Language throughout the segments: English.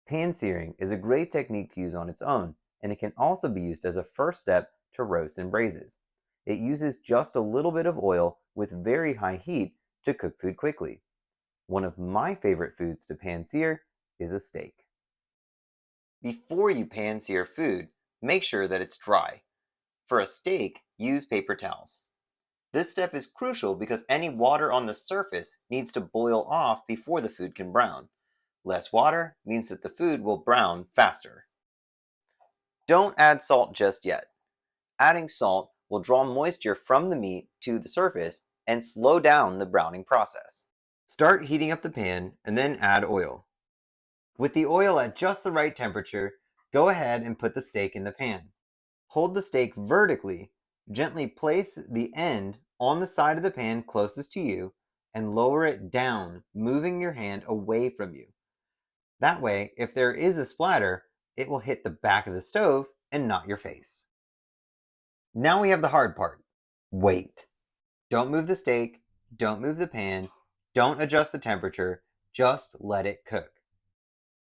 Pan searing is a great technique to use on its own, and it can also be used as a first step to roasts and braises. It uses just a little bit of oil with very high heat to cook food quickly. One of my favorite foods to pan sear is a steak. Before you pan sear food, make sure that it's dry. For a steak, use paper towels. This step is crucial because any water on the surface needs to boil off before the food can brown. Less water means that the food will brown faster. Don't add salt just yet. Adding salt will draw moisture from the meat to the surface and slow down the browning process. Start heating up the pan and then add oil. With the oil at just the right temperature, go ahead and put the steak in the pan. Hold the steak vertically, gently place the end on the side of the pan closest to you, and lower it down, moving your hand away from you. That way, if there is a splatter, it will hit the back of the stove and not your face. Now we have the hard part. Wait. Don't move the steak, don't move the pan, don't adjust the temperature, just let it cook.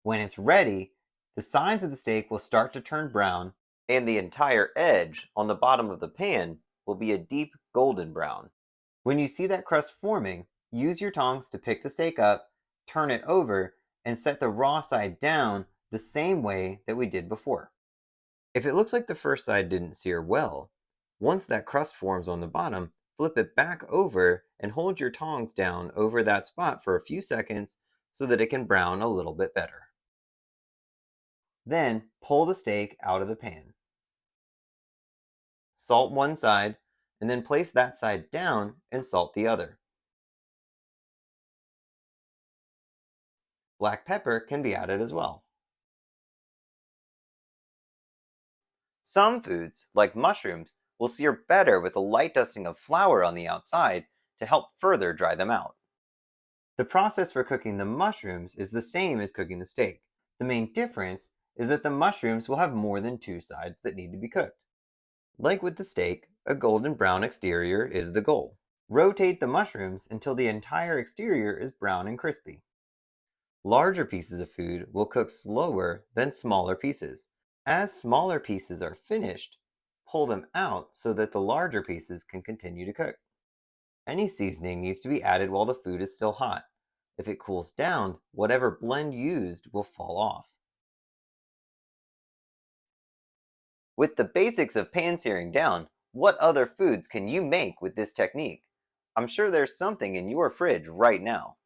When it's ready, the sides of the steak will start to turn brown, and the entire edge on the bottom of the pan will be a deep golden brown. When you see that crust forming, use your tongs to pick the steak up, turn it over, and set the raw side down the same way that we did before. If it looks like the first side didn't sear well, once that crust forms on the bottom, flip it back over and hold your tongs down over that spot for a few seconds so that it can brown a little bit better. Then pull the steak out of the pan. Salt one side, and then place that side down and salt the other. Black pepper can be added as well. Some foods, like mushrooms, will sear better with a light dusting of flour on the outside to help further dry them out. The process for cooking the mushrooms is the same as cooking the steak. The main difference is that the mushrooms will have more than two sides that need to be cooked. Like with the steak, a golden brown exterior is the goal. Rotate the mushrooms until the entire exterior is brown and crispy. Larger pieces of food will cook slower than smaller pieces. As smaller pieces are finished, pull them out so that the larger pieces can continue to cook. Any seasoning needs to be added while the food is still hot. If it cools down, whatever blend used will fall off. With the basics of pan searing down, what other foods can you make with this technique? I'm sure there's something in your fridge right now.